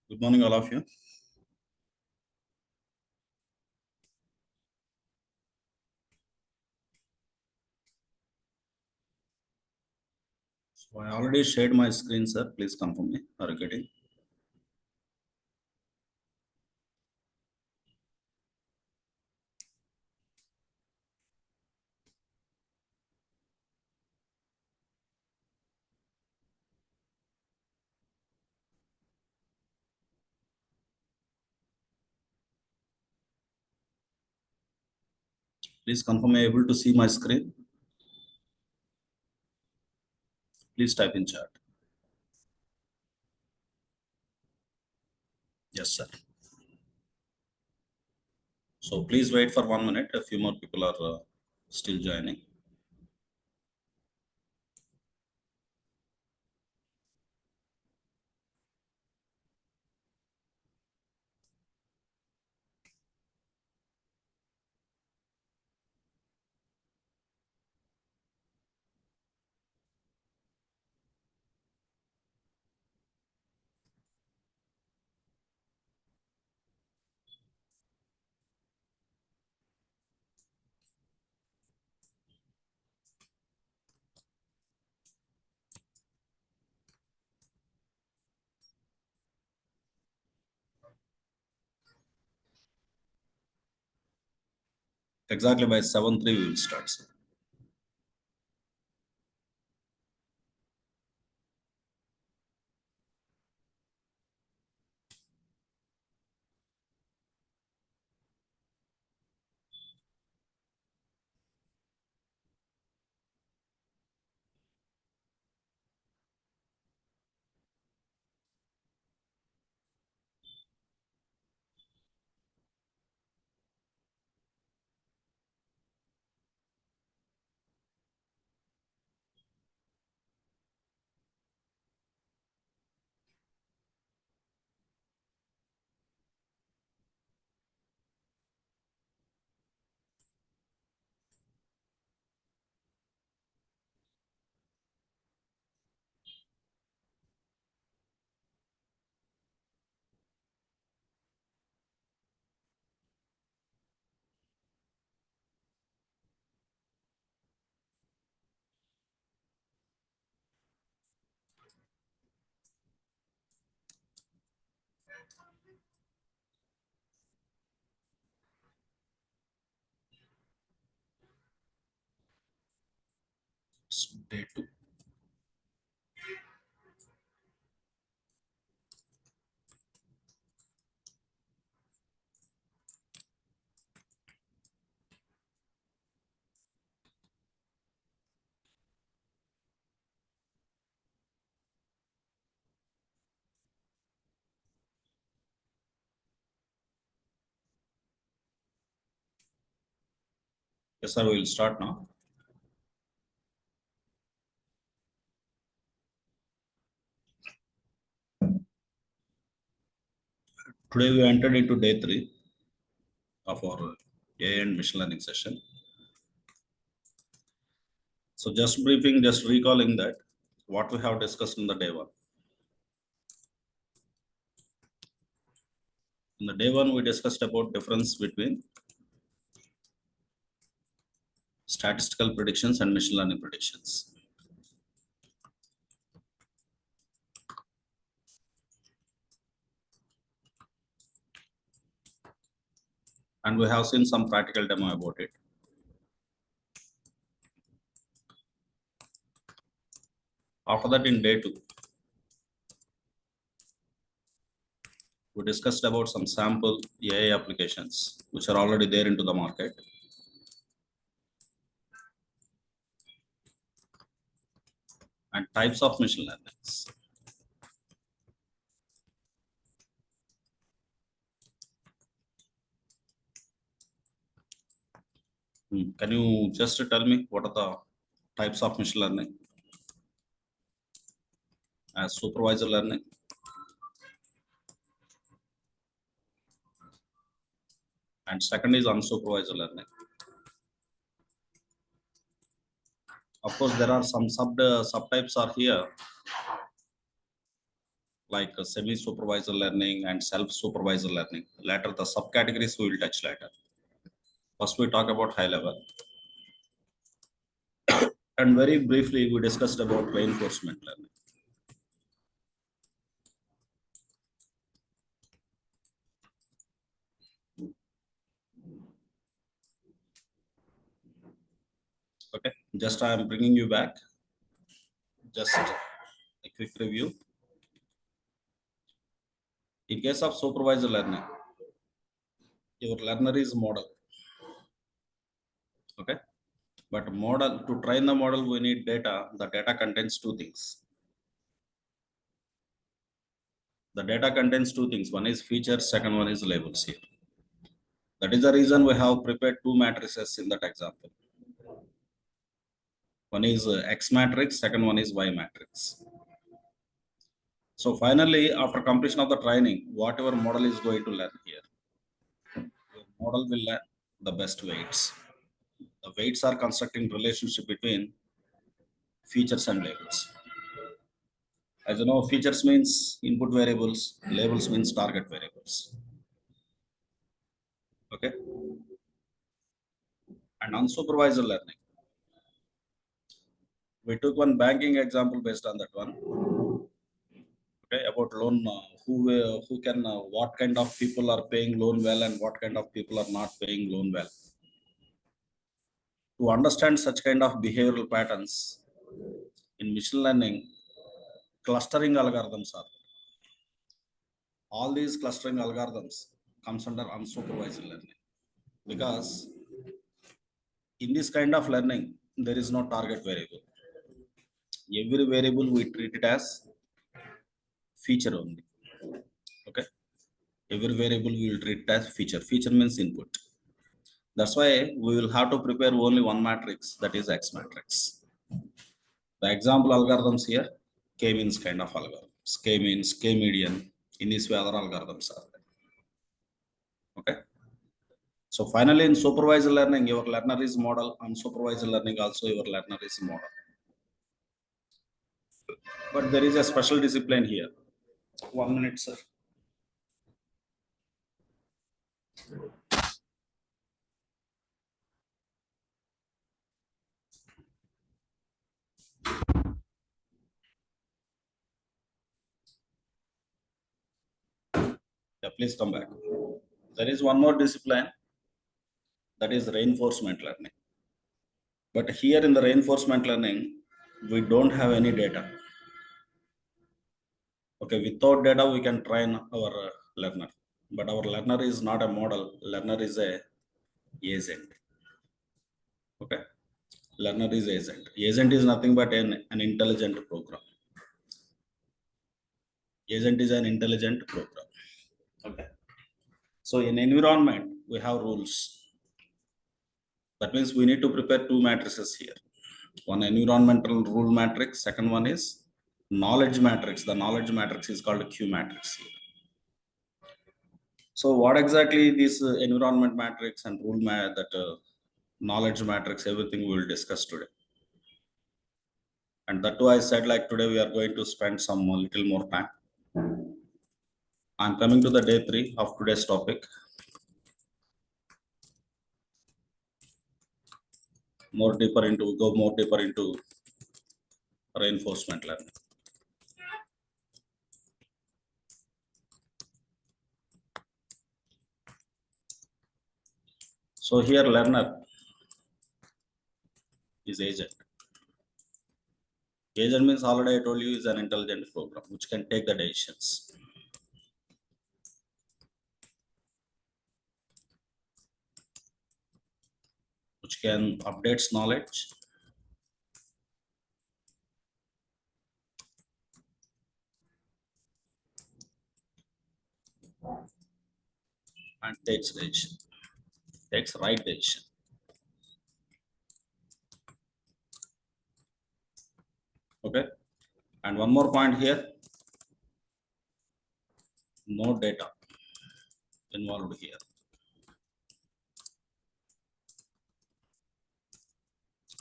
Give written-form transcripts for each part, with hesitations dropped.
Good morning, all of you. So I already shared my screen, sir. Please confirm me. Are you getting? Please confirm you able to see my screen. Please type in chat. Yes, sir. So please wait for 1 minute. A few more people are still joining. Exactly by 7:03 we will start, sir. It's day 2. Yes, sir. We will start now. Today we entered into day 3 of our AI and machine learning session. So just briefing, just recalling that what we have discussed in the day 1. In the day 1, we discussed about difference between statistical predictions and machine learning predictions. And we have seen some practical demo about it. After that, in day 2, we discussed about some sample AI applications which are already there into the market. And types of machine learnings. Can you just tell me what are the types of machine learning? As supervisor learning, and second is unsupervised learning. Of course, there are some subtypes are here. like semi-supervised learning and self-supervised learning. Later, the subcategories we will touch later. First, we talk about high level. And very briefly, we discussed about reinforcement learning. Okay, just I am bringing you back. Just a quick review. In case of supervised learning, your learner is model. Okay, but model, to train the model, we need data. The data contains two things. The data contains two things. One is features, second one is labels here. That is the reason we have prepared two matrices in that example. One is X matrix, second one is Y matrix. So finally, after completion of the training, whatever model is going to learn here, your model will learn the best weights. The weights are constructing relationship between features and labels. As you know, features means input variables, labels means target variables. Okay. And unsupervised learning. We took one banking example based on that one. Okay, about loan, who can, what kind of people are paying loan well and what kind of people are not paying loan well. To understand such kind of behavioral patterns in machine learning, clustering algorithms are. All these clustering algorithms comes under unsupervised learning, because in this kind of learning, there is no target variable. Every variable we treat it as feature only. Okay. Every variable we will treat it as feature. Feature means input. That's why we will have to prepare only one matrix, that is X matrix. The example algorithms here, K means kind of algorithms. K means K median. In this way, other algorithms are there. Okay. So finally, in supervised learning, your learner is model. Unsupervised learning also, your learner is model. But there is a special discipline here. 1 minute, sir. Yeah, please come back. There is one more discipline, that is reinforcement learning. But here in the reinforcement learning, we don't have any data. Okay, without data, we can train our learner. But our learner is not a model. Learner is a agent. Okay, learner is agent. Agent is nothing but an intelligent program. Agent is an intelligent program. Okay. So in environment, we have rules. That means we need to prepare two matrices here. One environmental rule matrix, second one is knowledge matrix. The knowledge matrix is called Q matrix here. So what exactly this environment matrix and knowledge matrix, everything we will discuss today. And that too, I said, like, today we are going to spend some little more time. I'm coming to the day 3 of today's topic. Go more deeper into reinforcement learning. So here learner is agent. Agent means, already I told you, is an intelligent program which can take the decisions. Which can updates knowledge. And takes decision. Takes right decision. Okay. And one more point here. No data involved here.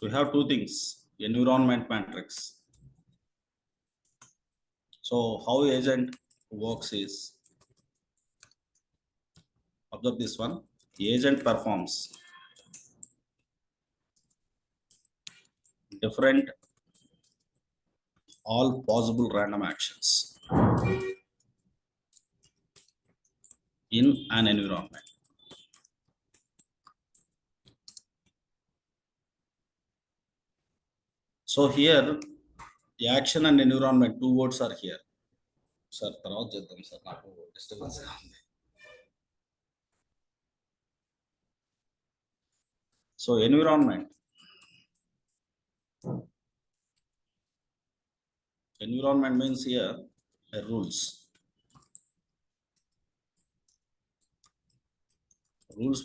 We have two things, environment matrix. So how agent works is, observe this one. The agent performs different all possible random actions in an environment. So here the action and environment, two words are here. Sir, తర్వాత చేద్దాం sir, నాకు disturbance గా ఉంది. So environment means here rules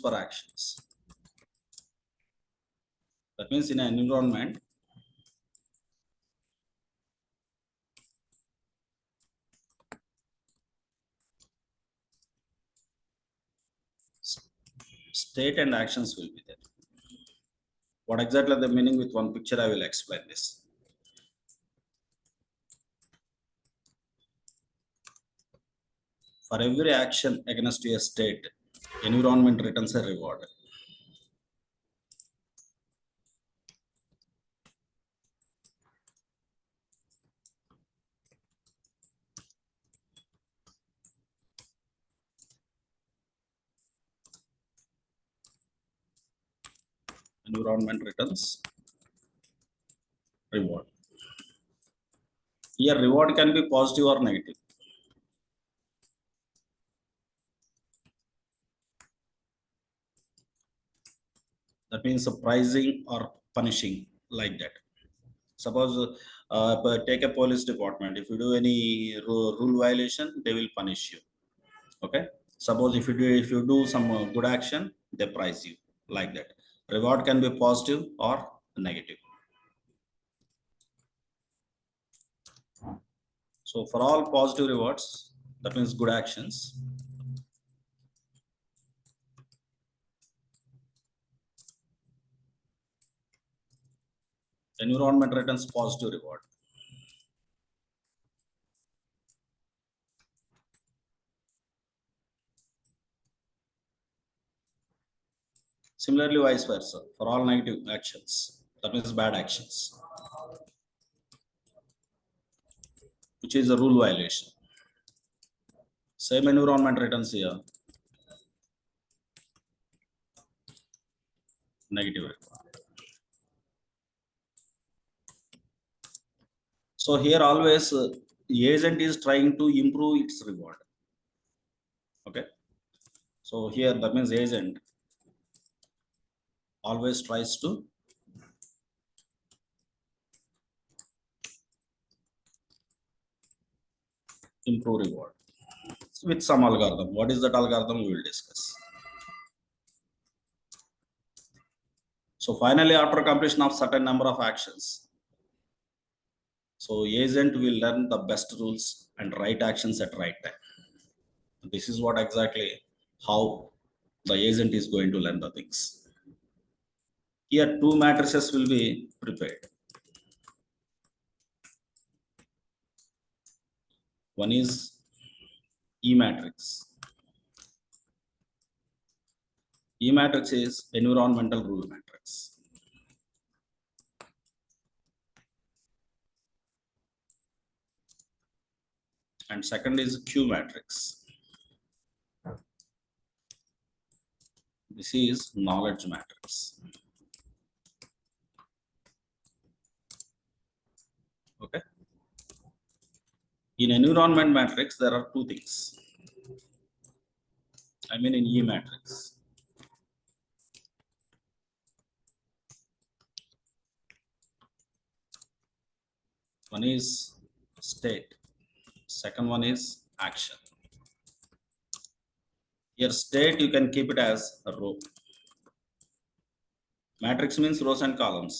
for actions. That means in an environment, state and actions will be there. What exactly the meaning with one picture, I will explain this. For every action against a state, environment returns a reward. Environment returns reward. Here reward can be positive or negative. That means surprising or punishing, like that. Suppose take a police department. If you do any rule violation, they will punish you. Okay. Suppose if you do some good action, they prize you, like that. Reward can be positive or negative. So for all positive rewards, that means good actions, environment returns positive reward. Similarly, vice versa for all negative actions, that means bad actions, which is a rule violation. Same environment returns here negative reward. So here always the agent is trying to improve its reward. Okay. So here that means agent always tries to improve reward with some algorithm. What is that algorithm? We will discuss. So finally, after completion of certain number of actions, so agent will learn the best rules and right actions at right time. This is what exactly how the agent is going to learn the things. Here two matrices will be prepared. One is E matrix. E matrix is environmental rule matrix. And second is Q matrix. This is knowledge matrix. Okay. In environment matrix, there are two things. I mean in E matrix. One is state. Second one is action. Here state you can keep it as a row. Matrix means rows and columns.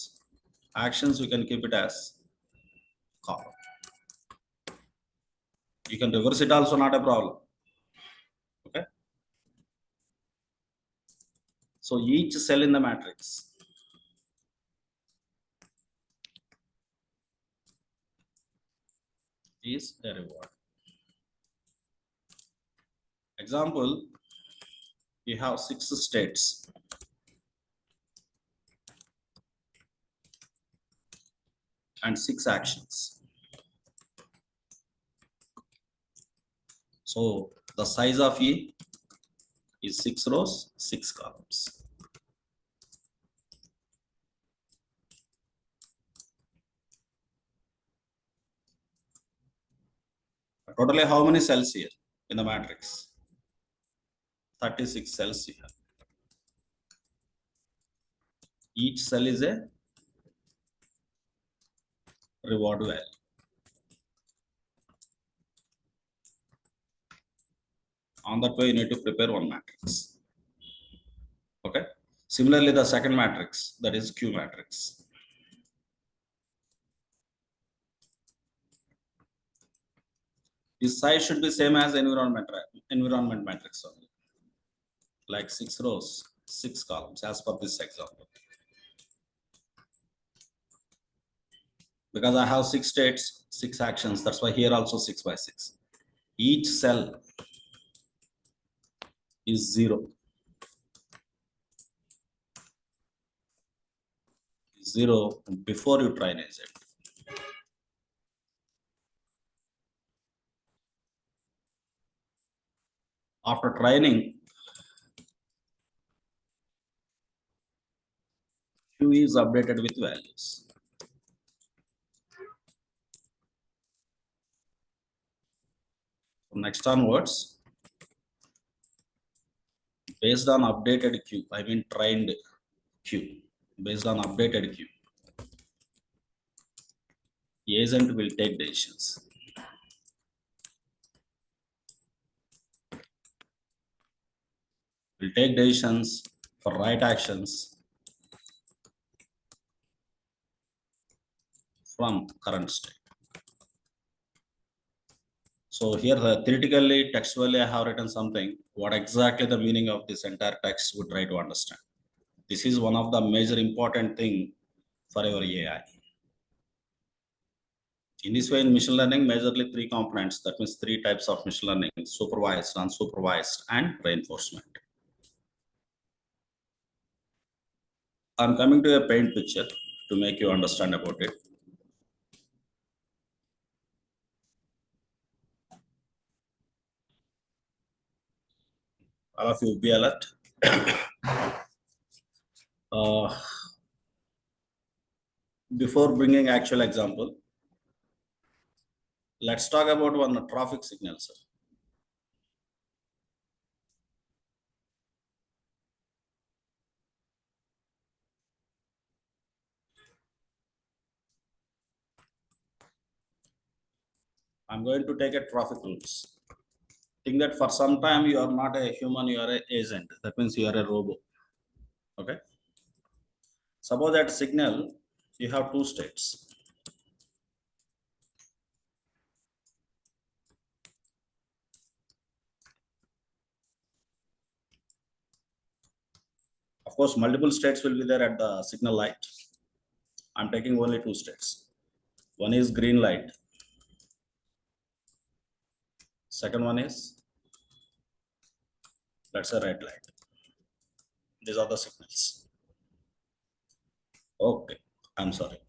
Actions you can keep it as column. You can reverse it also, not a problem. Okay. So each cell in the matrix is a reward. Example, you have 6 states and 6 actions. So the size of E is 6 rows, 6 columns. Totally how many cells here in the matrix? 36 cells here. Each cell is a reward value. On that way, you need to prepare one matrix. Okay. Similarly, the second matrix, that is Q matrix. This size should be same as environment matrix only. Like 6 rows, 6 columns as per this example. Because I have 6 states, 6 actions, that's why here also 6 by 6. Each cell is 0. 0 before you train it. After training, Q is updated with values. From next onwards, based on updated Q, I mean trained Q, based on updated Q, the agent will take decisions. Will take decisions for right actions from current state. So here theoretically, textually, I have written something. What exactly the meaning of this entire text would try to understand. This is one of the major important thing for your AI. In this way, in machine learning, majorly 3 components. That means 3 types of machine learning: supervised, unsupervised, and reinforcement. I'm coming to a paint picture to make you understand about it. All of you be alert. Before bringing actual example, let's talk about one traffic signal, sir. I'm going to take a traffic rules. Think that for some time you are not a human, you are an agent. That means you are a robot. Okay. Suppose that signal, you have 2 states. Of course, multiple states will be there at the signal light. I'm taking only 2 states. One is green light. Second one is, let's say, red light. These are the signals. Okay, I'm sorry.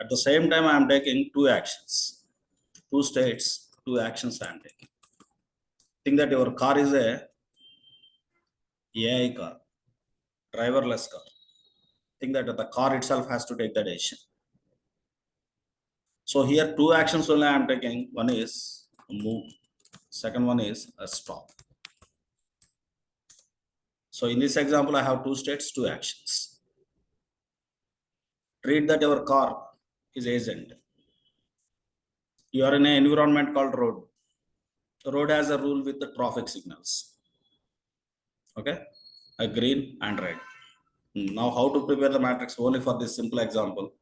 At the same time, I'm taking 2 actions. 2 states, 2 actions I'm taking. Think that your car is a AI car, driverless car. Think that the car itself has to take the decision. So here 2 actions only I'm taking. One is move. Second one is a stop. So in this example, I have 2 states, 2 actions. Treat that your car is agent. You are in an environment called road. The road has a rule with the traffic signals. Okay, a green and red. Now how to prepare the matrix only for this simple example.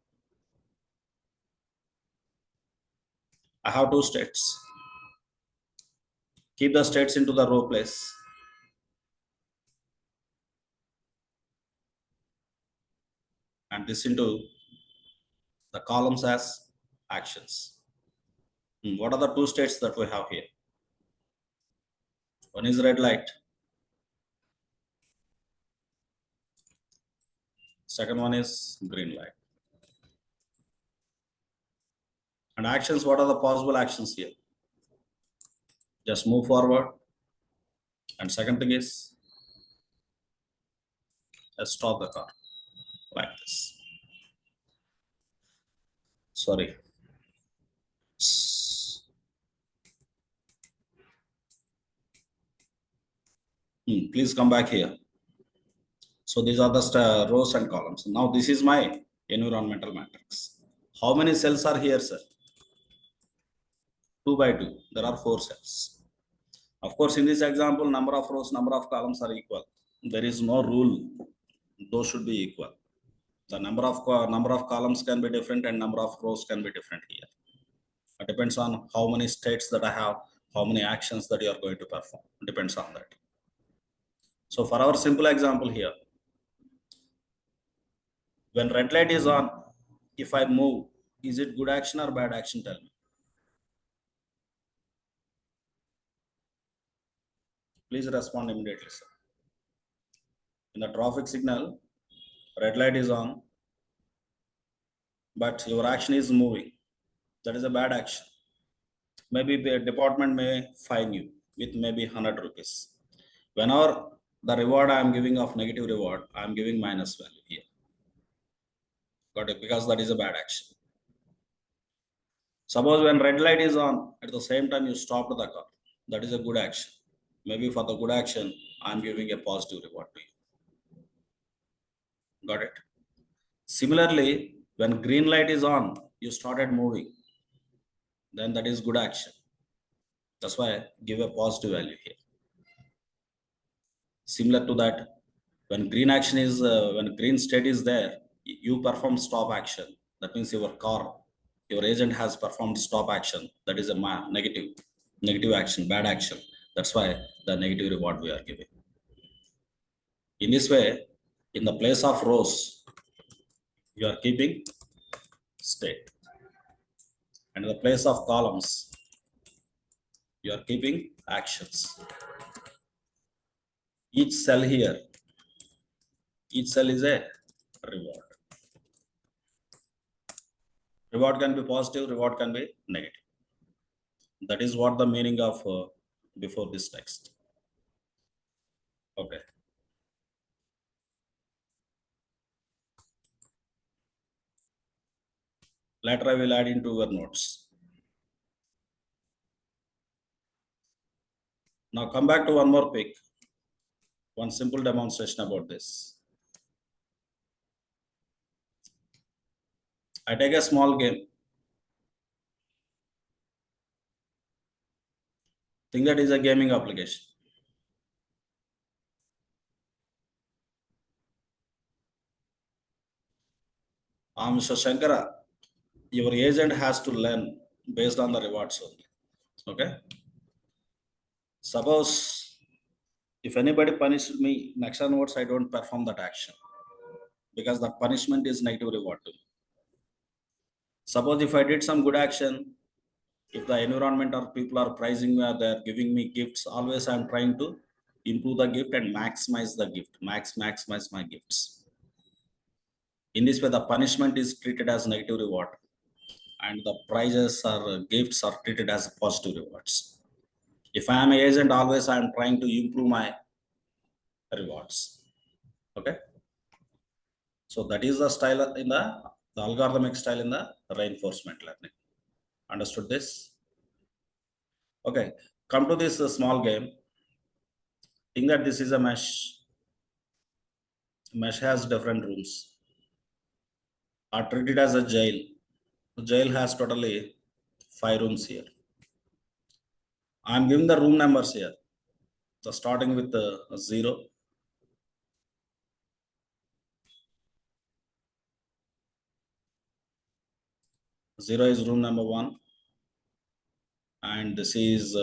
I have 2 states. Keep the states into the row place. And this into the columns as actions. What are the two states that we have here? One is red light. Second one is green light. And actions, what are the possible actions here? Just move forward. And second thing is, let's stop the car like this. Sorry. Please come back here. So these are the rows and columns. Now this is my environmental matrix. How many cells are here, sir? 2 by 2. There are 4 cells. Of course, in this example, number of rows, number of columns are equal. There is no rule. Those should be equal. The number of columns can be different and number of rows can be different here. It depends on how many states that I have, how many actions that you are going to perform. It depends on that. So for our simple example here, when red light is on, if I move, is it good action or bad action? Tell me. Please respond immediately, sir. In the traffic signal, red light is on, but your action is moving. That is a bad action. Maybe the department may fine you with maybe 100 rupees. Whenever the reward I am giving of negative reward, I am giving minus value here. Got it? Because that is a bad action. Suppose when red light is on, at the same time you stopped the car. That is a good action. Maybe for the good action, I am giving a positive reward to you. Got it? Similarly, when green light is on, you started moving. Then that is good action. That's why I give a positive value here. Similar to that, when green action is, when green state is there, you perform stop action. That means your car, your agent has performed stop action. That is a negative action, bad action. That's why the negative reward we are giving. In this way, in the place of rows, you are keeping state. And in the place of columns, you are keeping actions. Each cell here, each cell is a reward. Reward can be positive, reward can be negative. That is what the meaning of before this text. Okay. Later I will add into your notes. Now come back to one more pic. One simple demonstration about this. I take a small game. Think that is a gaming application. Mr. Shankara, your agent has to learn based on the rewards only. Okay. Suppose if anybody punishes me, next onwards I don't perform that action because the punishment is negative reward to me. Suppose if I did some good action, if the environment or people are praising me or they are giving me gifts, always I'm trying to improve the gift and maximize the gift, maximize my gifts. In this way, the punishment is treated as negative reward and the prizes or gifts are treated as positive rewards. If I am an agent, always I am trying to improve my rewards. Okay. So that is the style in the algorithmic style in the reinforcement learning. Understood this? Okay. Come to this small game. Think that this is a mesh. Mesh has different rooms. Are treated as a jail. The jail has totally 5 rooms here. I am giving the room numbers here. So starting with 0. 0 is room number 1. And this is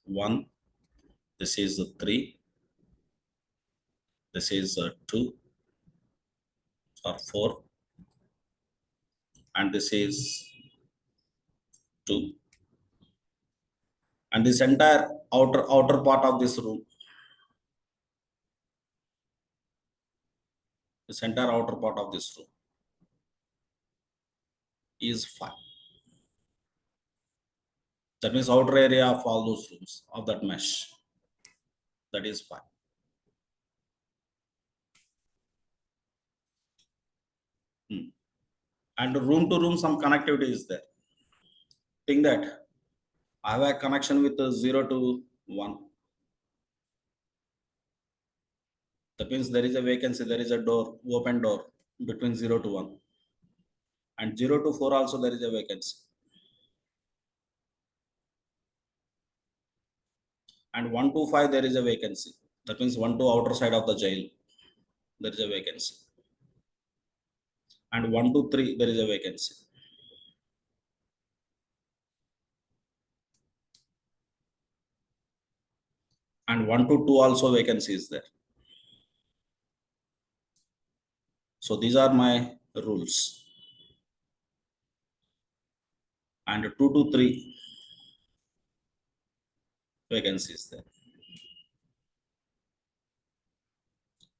1. This is 3. This is 2 or 4. and this is 2. And this entire outer part of this room, this entire outer part of this room is 5. That means outer area of all those rooms of that mesh, that is 5. And room to room, some connectivity is there. Think that I have a connection with 0 to 1. That means there is a vacancy, there is a door, open door between 0 to 1. And 0 to 4 also there is a vacancy. And 1 to 5 there is a vacancy. That means 1 to outer side of the jail, there is a vacancy. And 1 to 3 there is a vacancy. And 1 to 2 also vacancy is there. So these are my rules. And 2 to 3 vacancies there.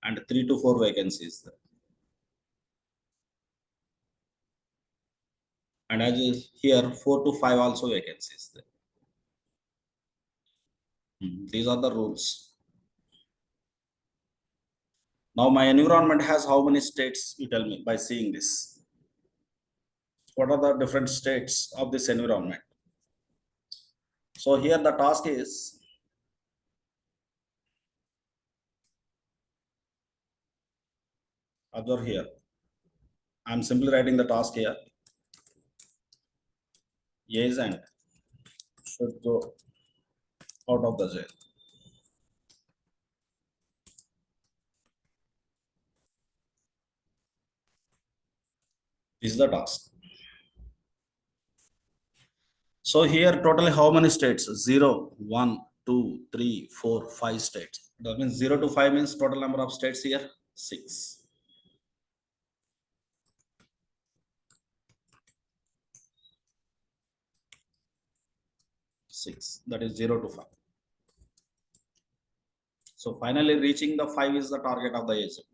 And 3 to 4 vacancies there. And as is here, 4 to 5 also vacancies there. These are the rules. Now my environment has how many states, you tell me by seeing this. What are the different states of this environment? So here the task is observe here. I'm simply writing the task here. Agent should go out of the jail. This is the task. So here totally how many states? 0, 1, 2, 3, 4, 5 states. That means 0 to 5 means total number of states here 6. 6. That is 0 to 5. So finally reaching the 5 is the target of the agent.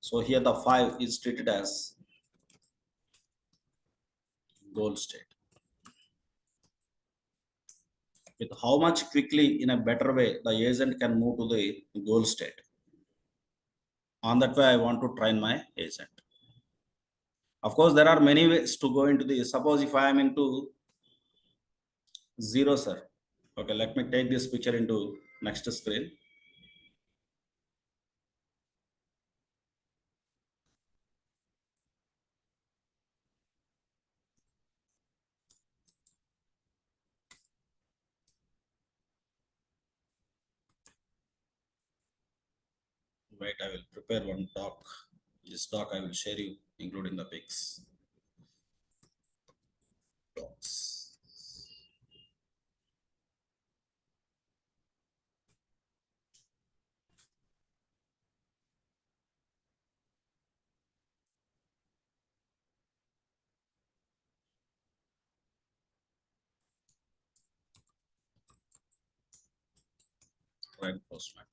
So here the 5 is treated as goal state. With how much quickly in a better way the agent can move to the goal state. On that way I want to train my agent. Of course there are many ways to go into this. Suppose if I am into 0, sir. Okay, let me take this picture into next screen. Wait, I will prepare one doc. This doc I will share you, including the pics. Docs. Reinforcement.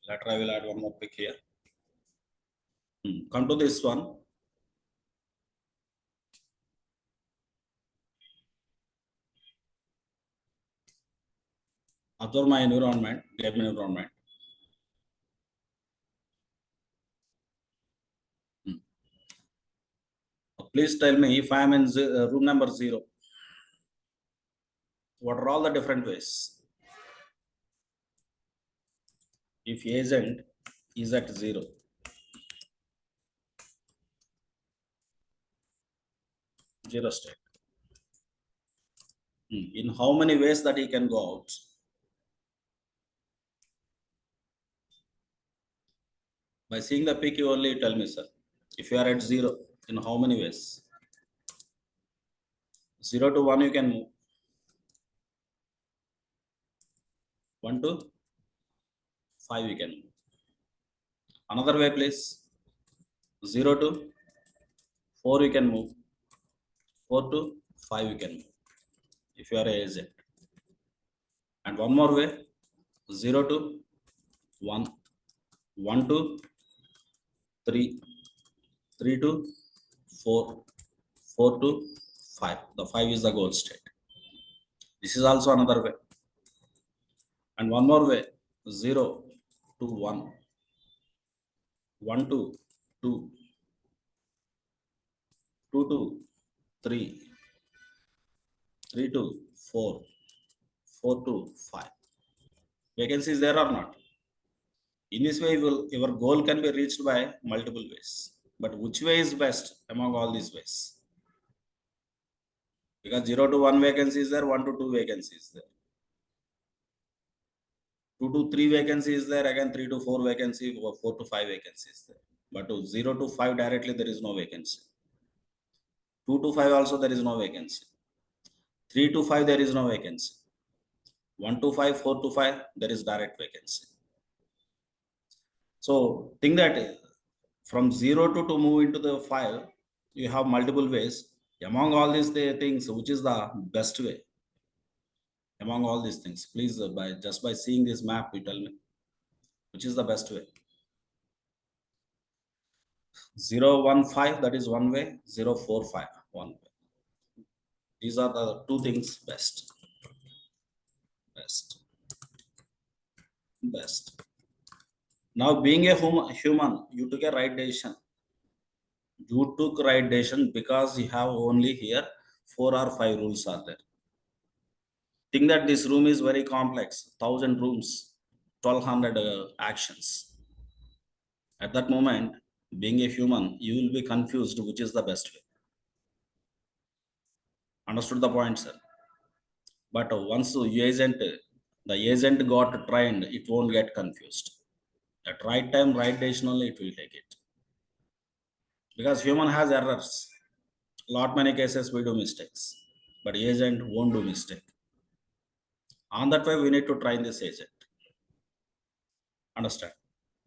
Later I will add one more pic here. Come to this one. Observe my environment, game environment. Please tell me if I am in room number 0. What are all the different ways? If agent is at 0, 0 state. In how many ways that he can go out? By seeing the pic, you only tell me, sir. If you are at 0, in how many ways? 0 to 1 you can move. 1 to 5 you can move. Another way, please. 0 to 4 you can move. 4 to 5 you can move if you are a agent. And one more way, 0 to 1, 1 to 3, 3 to 4, 4 to 5. The 5 is the goal state. This is also another way. And one more way, 0 to 1, 1 to 2, 2 to 3, 3 to 4, 4 to 5. Vacancy is there or not? In this way, your goal can be reached by multiple ways. But which way is best among all these ways? Because 0 to 1 vacancy is there, 1 to 2 vacancy is there. 2 to 3 vacancy is there, again 3 to 4 vacancy, or 4 to 5 vacancy is there. But to 0 to 5 directly there is no vacancy. 2 to 5 also there is no vacancy. 3 to 5 there is no vacancy. 1 to 5, 4 to 5 there is direct vacancy. So think that from 0 to move into the 5, you have multiple ways. Among all these things, which is the best way? Among all these things, please, just by seeing this map, you tell me, which is the best way? 0, 1, 5, that is one way. 0, 4, 5, one way. These are the two things best. Now, being a human, you took a right decision. You took right decision because you have only here 4 or 5 rules are there. Think that this room is very complex, 1000 rooms, 1200 actions. At that moment, being a human, you will be confused which is the best way. Understood the point, sir? But once the agent got trained, it won't get confused. At right time, right decision only it will take it. Because human has errors. Lot many cases we do mistakes, but agent won't do mistake. On that way, we need to train this agent. Understand?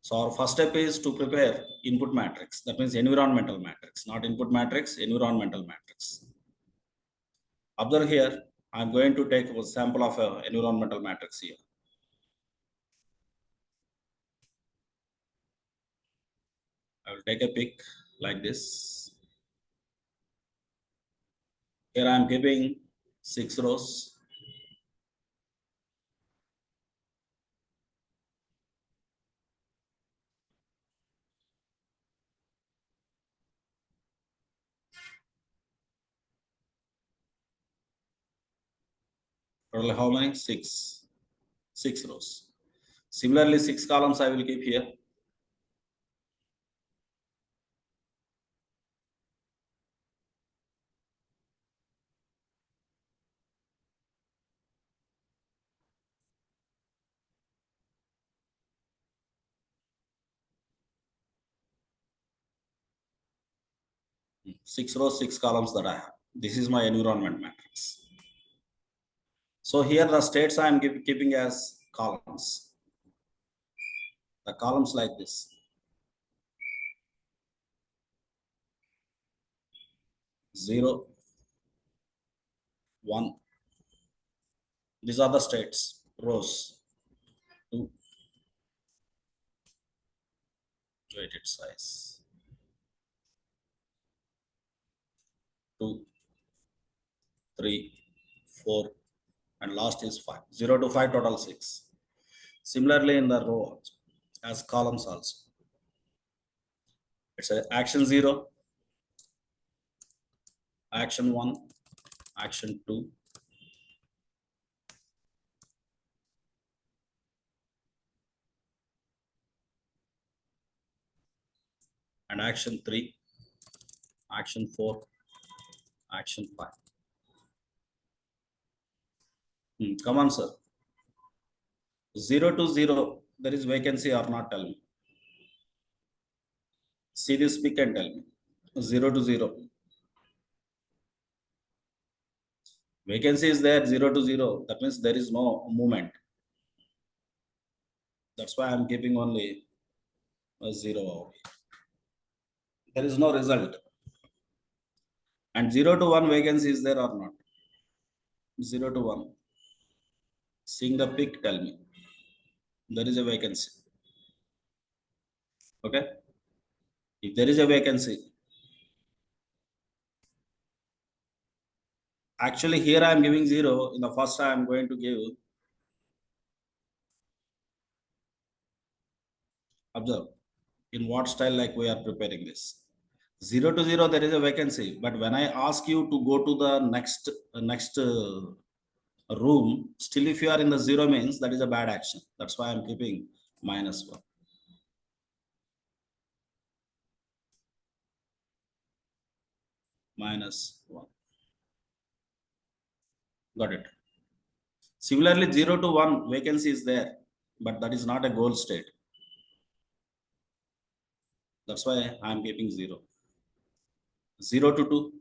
So our first step is to prepare input matrix. That means environmental matrix, not input matrix, environmental matrix. Observe here, I'm going to take a sample of an environmental matrix here. I will take a pic like this. Here I am keeping 6 rows. Total how many? 6. 6 rows. Similarly, 6 columns I will keep here. Six rows, 6 columns that I have. This is my environment matrix. So here the states I am keeping as columns. The columns like this. 0, 1. These are the states, rows. 2. Weighted size. 2, 3, 4, and last is 5. 0 to 5, total 6. Similarly, in the row as columns also. It's a action 0, action 1, action 2, and action 3, action 4, action 5. Come on, sir. 0 to 0, there is vacancy or not? Tell me. See this pic and tell me. 0 to 0. Vacancy is there 0 to 0. That means there is no movement. That's why I'm keeping only a 0 over here. There is no result. And 0 to 1 vacancy is there or not? 0 to 1. Seeing the peak, tell me. There is a vacancy. Okay. If there is a vacancy, actually here I am giving 0. In the first I am going to give, observe, in what style like we are preparing this. 0 to 0 there is a vacancy, but when I ask you to go to the next room, still if you are in the 0 means that is a bad action. That's why I'm keeping -1. -1. Got it. Similarly, 0 to 1 vacancy is there, but that is not a goal state. That's why I am keeping 0. 0 to 2,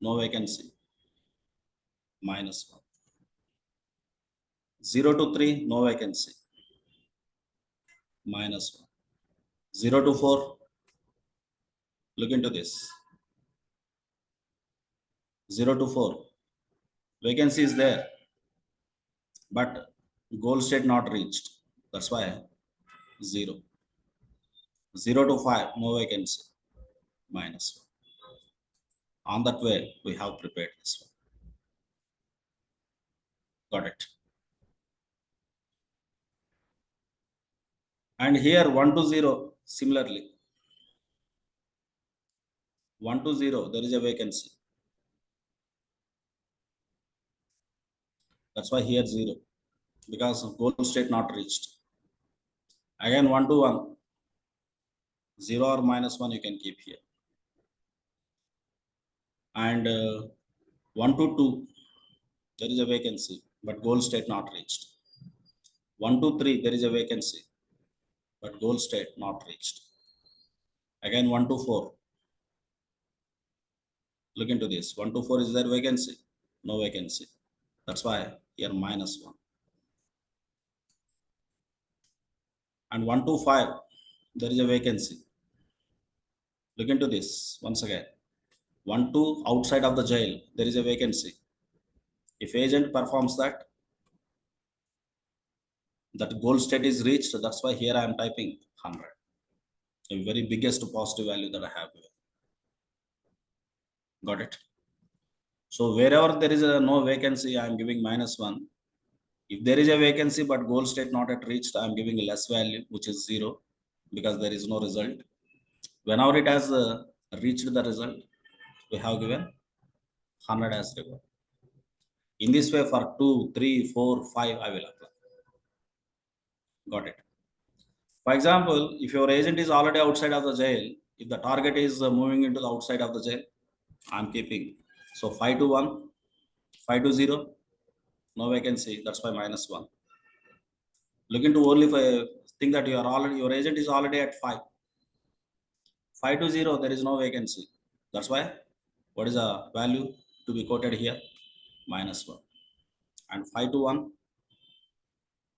no vacancy, -1. 0 to 3, no vacancy, -1. 0 to 4, look into this. 0 to 4, vacancy is there, but goal state not reached. That's why 0. 0 to 5, no vacancy, -1. On that way, we have prepared this one. Got it. And here 1 to 0, similarly. 1 to 0, there is a vacancy. That's why here 0, because goal state not reached. Again 1 to 1, 0 or -1 you can keep here. And 1 to 2, there is a vacancy, but goal state not reached. 1 to 3, there is a vacancy, but goal state not reached. Again 1 to 4, look into this. 1 to 4 is there vacancy? No vacancy. That's why here -1. And 1 to 5, there is a vacancy. Look into this once again. 1 to outside of the jail, there is a vacancy. If agent performs that goal state is reached. That's why here I am typing 100. A very biggest positive value that I have here. Got it? So wherever there is a no vacancy, I am giving -1. If there is a vacancy but goal state not yet reached, I am giving a less value, which is 0, because there is no result. Whenever it has reached the result, we have given 100 as reward. In this way, for 2, 3, 4, 5, I will apply. Got it? For example, if your agent is already outside of the jail, if the target is moving into the outside of the jail, I'm keeping. So 5 to 1, 5 to 0, no vacancy. That's why -1. Look into only for think that your agent is already at 5. 5 to 0, there is no vacancy. That's why what is the value to be quoted here? -1. And 5 to 1,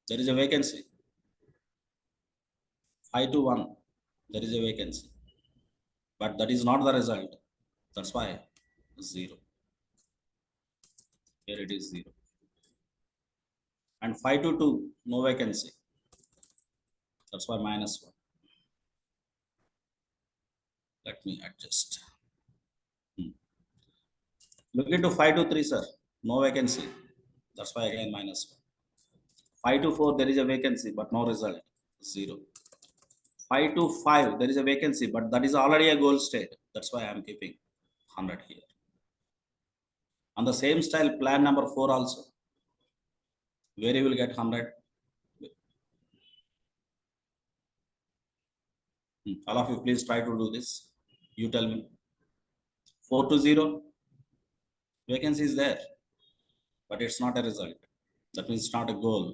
there is a vacancy. 5 to 1, there is a vacancy. But that is not the result. That's why 0. Here it is 0. And 5 to 2, no vacancy. That's why -1. Let me adjust. Look into 5 to 3, sir. No vacancy. That's why again -1. 5 to 4, there is a vacancy, but no result. 0. 5 to 5, there is a vacancy, but that is already a goal state. That's why I am keeping 100 here. On the same style, plan number 4 also, where you will get 100. All of you, please try to do this. You tell me. 4 to 0, vacancy is there, but it's not a result. That means it's not a goal.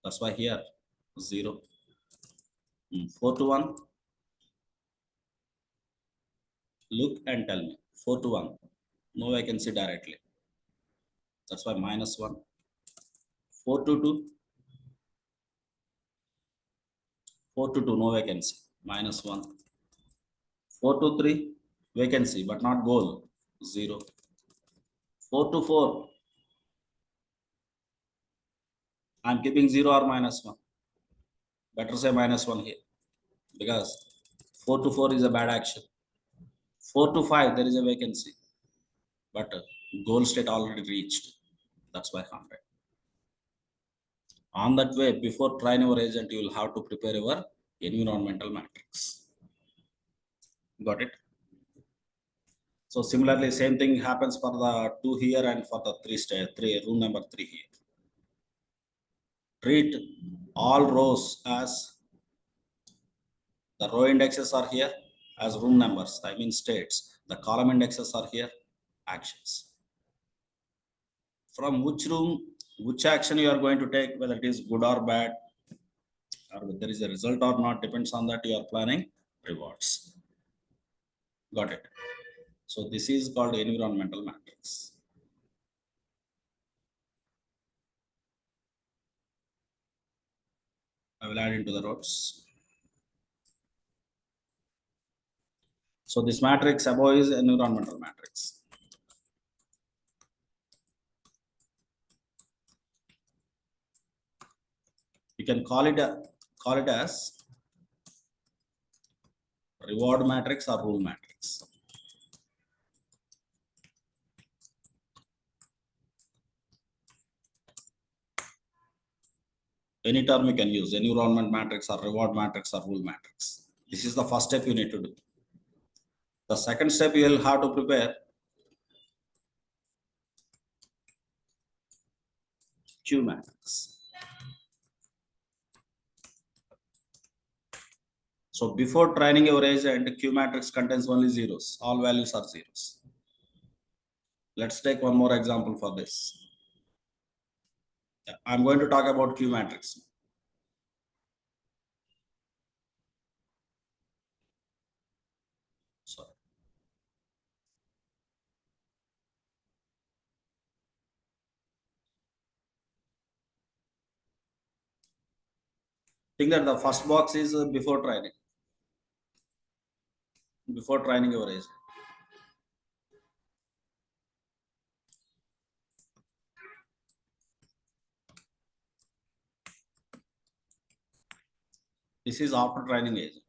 That's why here 0. 4 to 1, Look and tell me. 4 to 1. No vacancy directly. That's why -1. 4 to 2. 4 to 2. No vacancy. -1. 4 to 3. Vacancy but not goal. 0. 4 to 4. I'm keeping 0 or -1. Better say -1 here. Because 4 to 4 is a bad action. 4 to 5, there is a vacancy. But goal state already reached. That's why 100. On that way, before trying your agent, you will have to prepare your environmental matrix. Got it? So similarly, same thing happens for the 2 here and for the 3 room number 3 here. Treat all rows as the row indexes are here as room numbers, I mean states. The column indexes are here, actions. From which room, which action you are going to take, whether it is good or bad, or whether there is a result or not, depends on that you are planning rewards. Got it? So this is called environmental matrix. I will add into the rows. So this matrix above is environmental matrix. You can call it as reward matrix or rule matrix. Any term you can use, environment matrix or reward matrix or rule matrix. This is the first step you need to do. The second step you will have to prepare Q matrix. So before training your agent, Q matrix contains only zeros. All values are zeros. Let's take one more example for this. I'm going to talk about Q matrix. Sorry. Think that the first box is before training your agent. This is after training agent.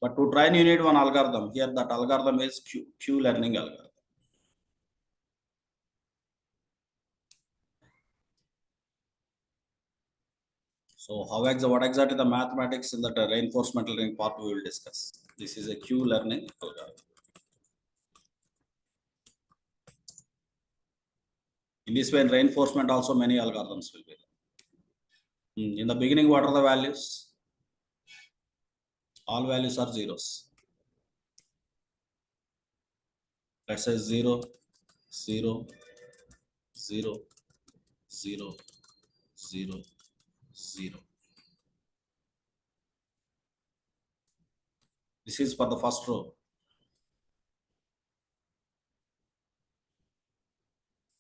But to train, you need one algorithm. Here, that algorithm is Q learning algorithm. So what exactly the mathematics in that reinforcement learning part we will discuss. This is a Q learning algorithm. In this way, in reinforcement also many algorithms will be there. In the beginning, what are the values? All values are zeros. Let's say 0, 0, 0, 0, 0, 0. This is for the first row.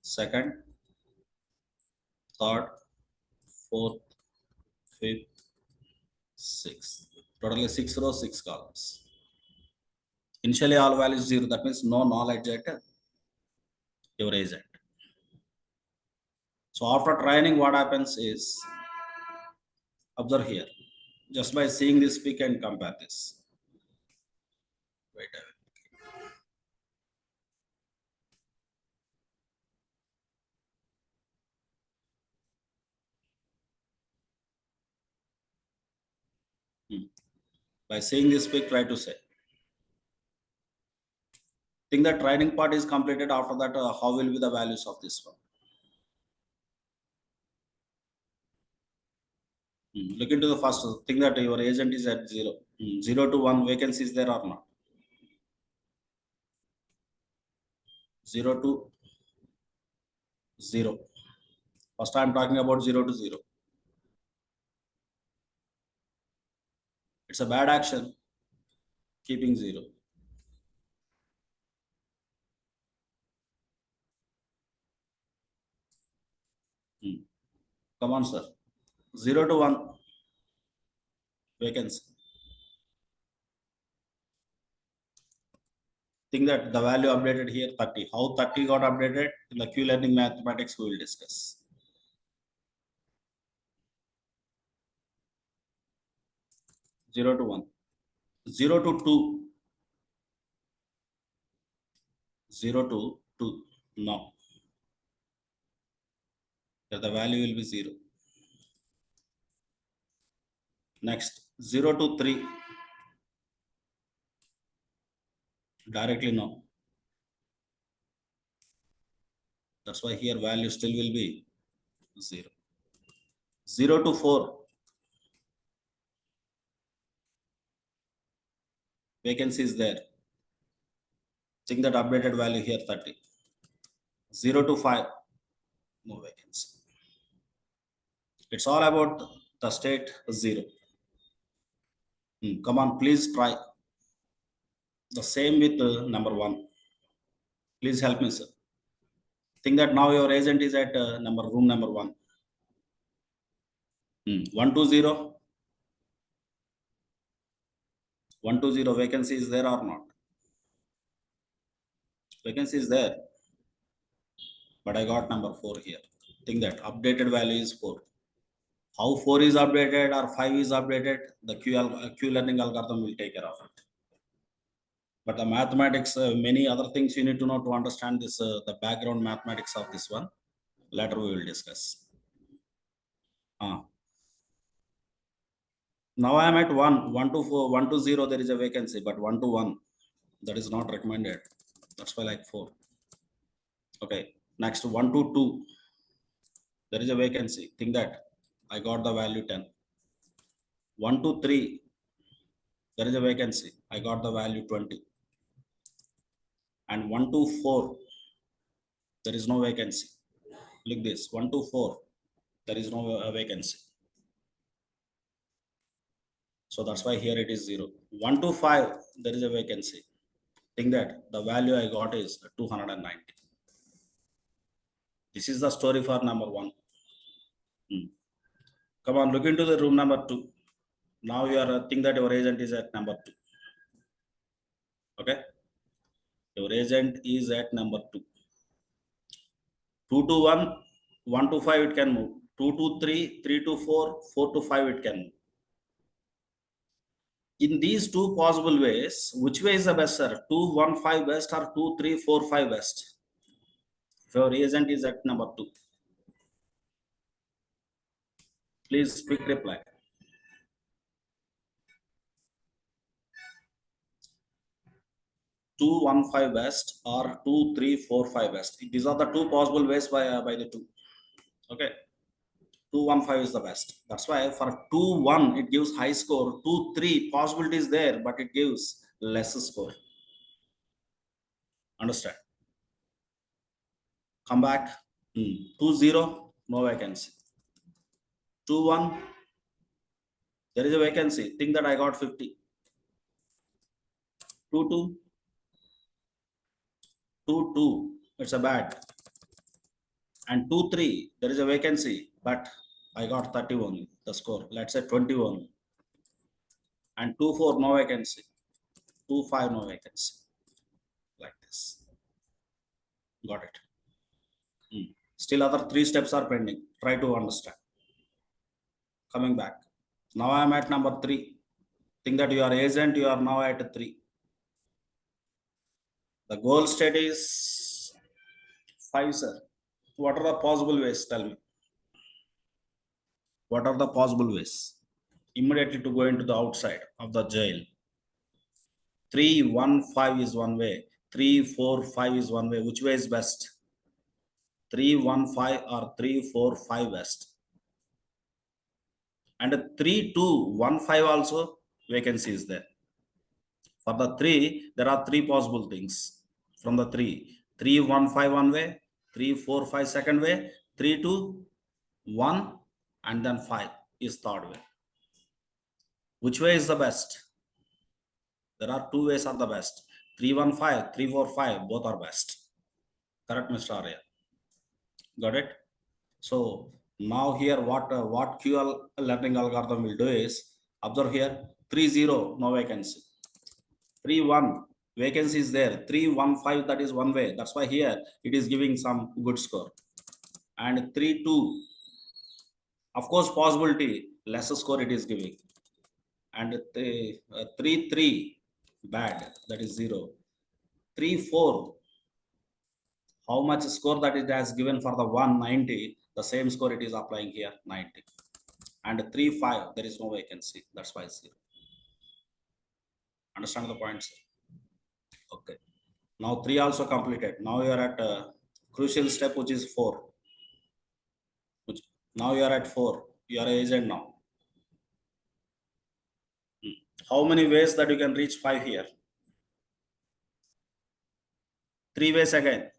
Second, third, fourth, fifth, sixth. Totally 6 rows, 6 columns. Initially, all values 0. That means no knowledge at your agent. So after training, what happens is, observe here. Just by seeing this, we can compare this. Wait a minute. By seeing this pic, try to say. Think the training part is completed. After that, how will be the values of this one? Look into the first. Think that your agent is at 0. 0 to 1 vacancies there or not? 0 to 0. First, I am talking about 0 to 0. It's a bad action, keeping 0. Come on, sir. 0 to 1 vacancy. Think that the value updated here 30. How 30 got updated in the Q learning mathematics we will discuss. 0 to 1. 0 to 2. 0 to 2. No. Here the value will be 0. Next, 0 to 3. Directly no. That's why here value still will be 0. 0 to 4. Vacancy is there. Think that updated value here 30. 0 to 5. No vacancy. It's all about the state 0. Come on, please try. The same with number 1. Please help me, sir. Think that now your agent is at room number 1. 120. 120 vacancy is there or not? Vacancy is there. But I got number 4 here. Think that updated value is 4. How 4 is updated or 5 is updated, the Q learning algorithm will take care of it. But the mathematics, many other things you need to know to understand this, the background mathematics of this one. Later we will discuss. Now I am at 1, 1 to 4, 1 to 0, there is a vacancy, but 1 to 1, that is not recommended. That's why like 4. Okay, next 1 to 2, there is a vacancy. Think that I got the value 10. 1 to 3, there is a vacancy. I got the value 20. And 1 to 4, there is no vacancy. Look this, 1 to 4, there is no vacancy. So that's why here it is 0. 1 to 5, there is a vacancy. Think that the value I got is 290. This is the story for number 1. Come on, look into the room number 2. Now you are think that your agent is at number 2. Okay, your agent is at number 2. 2 to 1, 1 to 5 it can move. 2 to 3, 3 to 4, 4 to 5 it can move. In these two possible ways, which way is the best, sir? 2, 1, 5 best or 2, 3, 4, 5 best? If your agent is at number 2, please quick reply. 2, 1, 5 best or 2, 3, 4, 5 best. These are the two possible ways by the 2. Okay, 2, 1, 5 is the best. That's why for 2, 1 it gives high score. 2, 3 possibility is there, but it gives less score. Understand? Come back. 2, 0, no vacancy. 2, 1, there is a vacancy. Think that I got 50. 2, 2, 2, 2, it's a bad. And 2, 3, there is a vacancy, but I got 30 only, the score. Let's say 21. And 2, 4, no vacancy. 2, 5, no vacancy. Like this. Got it. Still other 3 steps are pending. Try to understand. Coming back. Now I am at number 3. Think that you are agent, you are now at 3. The goal state is 5, sir. What are the possible ways? Tell me. What are the possible ways? Immediately to go into the outside of the jail. 3, 1, 5 is one way. 3, 4, 5 is one way. Which way is best? 3, 1, 5 or 3, 4, 5 best. And 3, 2, 1, 5 also vacancy is there. For the 3, there are 3 possible things. From the 3, 3, 1, 5 one way, 3, 4, 5 second way, 3, 2, 1 and then 5 is third way. Which way is the best? There are two ways are the best. 315, 345, both are best. Correct, Mr. Arya? Got it? So now here what QL learning algorithm will do is, observe here, 30, no vacancy. 31, vacancy is there. 315, that is one way. That's why here it is giving some good score. And 32, of course, possibility, lesser score it is giving. And 3, bad, that is 0. 3, 4, how much score that it has given for the 190, the same score it is applying here, 90. And 3, 5, there is no vacancy, that's why 0. Understand the points? Okay. Now 3 also completed. Now you are at crucial step, which is 4. Now you are at 4. You are an agent now. How many ways that you can reach 5 here? 3 ways again,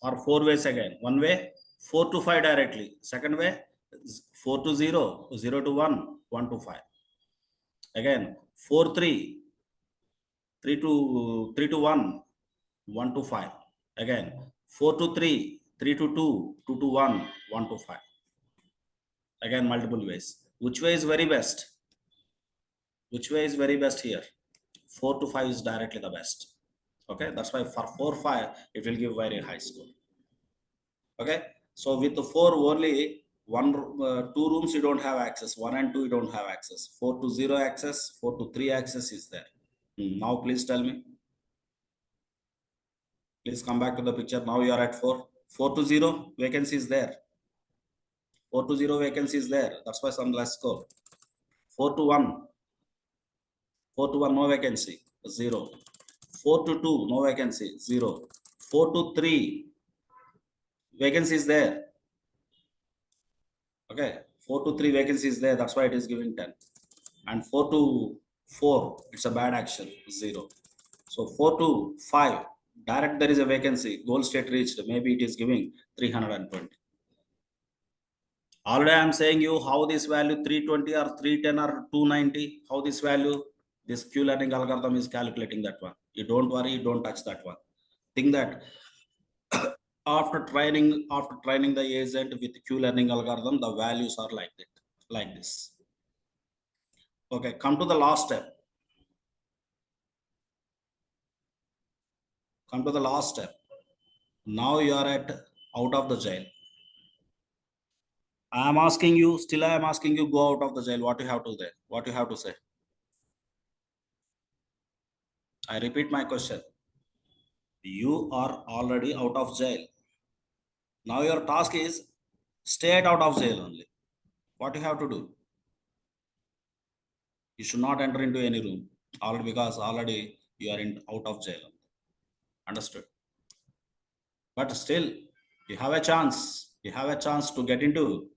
or 4 ways again. One way, 4 to 5 directly. Second way, 4 to 0, 0 to 1, 1 to 5. Again, 4, 3, 3 to 1, 1 to 5. Again, 4 to 3, 3 to 2, 2 to 1, 1 to 5. Again, multiple ways. Which way is very best? Which way is very best here? 4 to 5 is directly the best. Okay, that's why for 4, 5, it will give very high score. Okay, so with the 4 only, 2 rooms you don't have access, 1 and 2 you don't have access. 4 to 0 access, 4 to 3 access is there. Now please tell me. Please come back to the picture. Now you are at 4. 4 to 0, vacancy is there. 4 to 0, vacancy is there. That's why some less score. 4 to 1. 4 to 1, no vacancy, 0. 4 to 2, no vacancy, 0. 4 to 3, vacancy is there. Okay, 4 to 3, vacancy is there. That's why it is giving 10. And 4 to 4, it's a bad action, 0. So 4 to 5, direct there is a vacancy, goal state reached, maybe it is giving 320. Already I am saying you how this value 320 or 310 or 290, how this value, this Q learning algorithm is calculating that one. You don't worry, you don't touch that one. Think that after training the agent with Q learning algorithm, the values are like that, like this. Okay, come to the last step. Come to the last step. Now you are at out of the jail. I am asking you, still I am asking you, go out of the jail. What you have to say? What you have to say? I repeat my question. You are already out of jail. Now your task is stay out of jail only. What you have to do? You should not enter into any room, already, because already you are in out of jail. Understood? But still, you have a chance. You have a chance to get into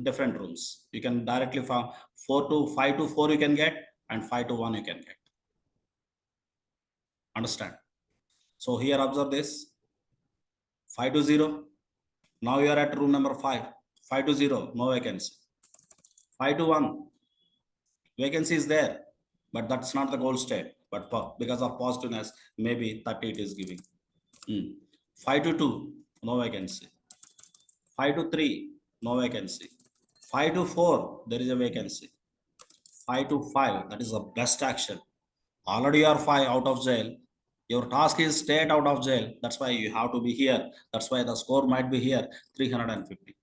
different rooms. You can directly from 5 to 4 you can get, and 5 to 1 you can get. Understand? So here observe this. 5 to 0. Now you are at room number 5. 5 to 0, no vacancy. 5 to 1, vacancy is there, but that's not the goal state. But because of positiveness, maybe 30 it is giving. 5 to 2, no vacancy. 5 to 3, no vacancy. 5 to 4, there is a vacancy. 5 to 5, that is the best action. Already you are 5 out of jail. Your task is stay out of jail. That's why you have to be here. That's why the score might be here, 350.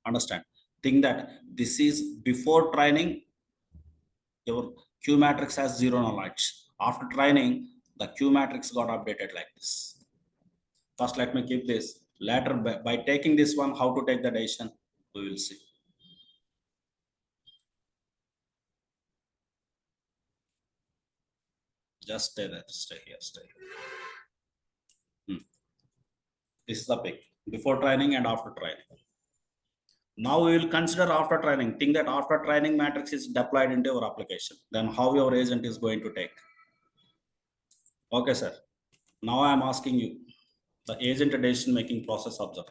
Understand? Think that this is before training, your Q matrix has 0 knowledge. After training, the Q matrix got updated like this. First, let me keep this. Later, by taking this one, how to take the decision, we will see. Just stay there, stay here, stay here. This is the pick, before training and after training. Now we will consider after training. Think that after training matrix is deployed into your application. Then how your agent is going to take. Okay, sir. Now I am asking you the agent decision making process. Observe.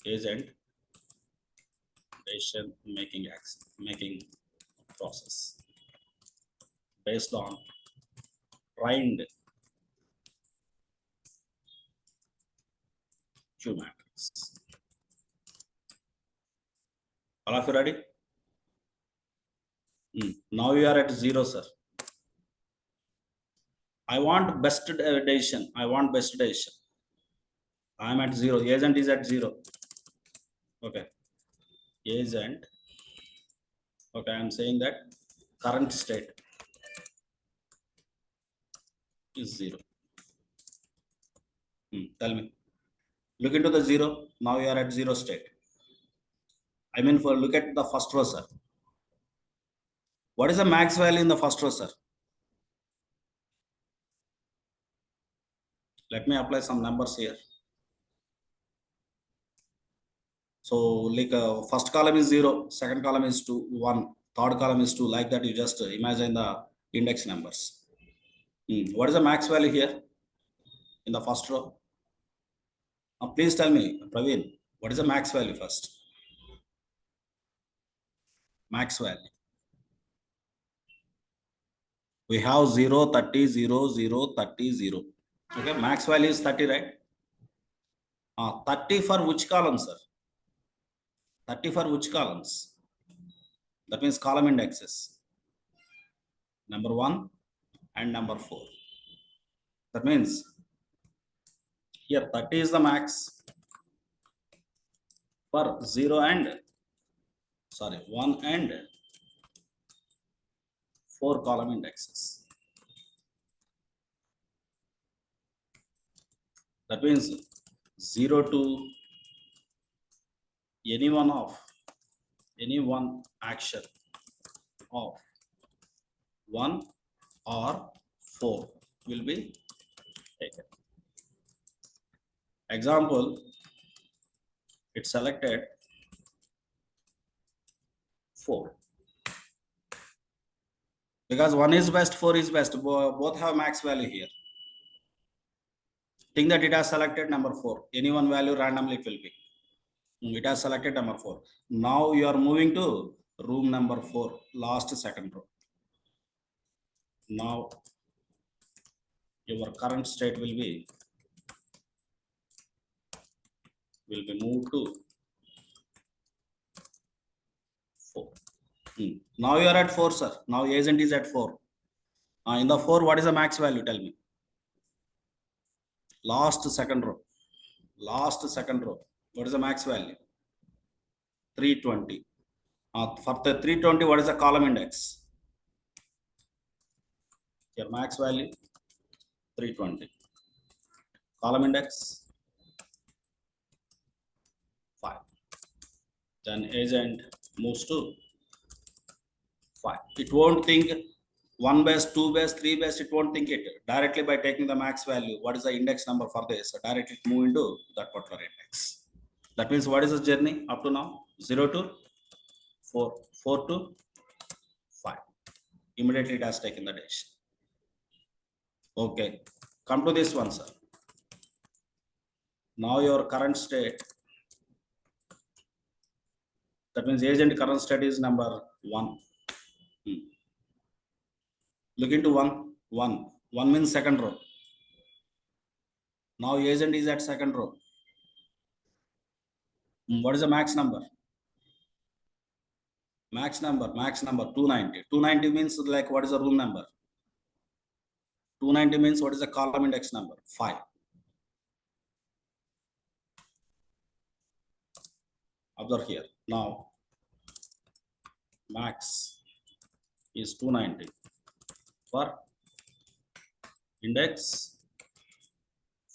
Agent decision making process based on trained Q matrix. All of you ready? Now you are at 0, sir. I want best decision. I want best decision. I am at 0. Agent is at 0. Okay. Agent. Okay, I am saying that current state is 0. Tell me. Look into the 0. Now you are at 0 state. I mean, look at the first row, sir. What is the max value in the first row, sir? Let me apply some numbers here. So, like first column is 0, second column is 2, 1, third column is 2. Like that, you just imagine the index numbers. What is the max value here in the first row? Please tell me, Praveen, what is the max value first? Max value. We have 0, 30, 0, 0, 30, 0. Okay, max value is 30, right? 30 for which column, sir? 30 for which columns? That means column indexes. Number 1 and number 4. That means here 30 is the max for 1 and 4 column indexes. That means 0 to any one action of 1 or 4 will be taken. Example, it selected 4. Because 1 is best, 4 is best. Both have max value here. Think that it has selected number 4. Any one value randomly it will be. It has selected number 4. Now you are moving to room number 4, last second row. Now your current state will be moved to 4. Now you are at 4, sir. Now agent is at 4. In the 4, what is the max value? Tell me. Last second row. What is the max value? 320. For the 320, what is the column index? Your max value 320. Column index 5. Then agent moves to 5. It won't think 1 base, 2 base, 3 base. It won't think it directly by taking the max value. What is the index number for this? So directly move into that particular index. That means what is the journey up to now? 0 to 4, 4 to 5. Immediately it has taken the decision. Okay, come to this one, sir. Now your current state, that means agent current state is number 1. Look into 1. 1 means second row. Now agent is at second row. What is the max number? Max number 290. 290 means like what is the room number? 290 means what is the column index number? 5. Observe here. Now max is 290 for index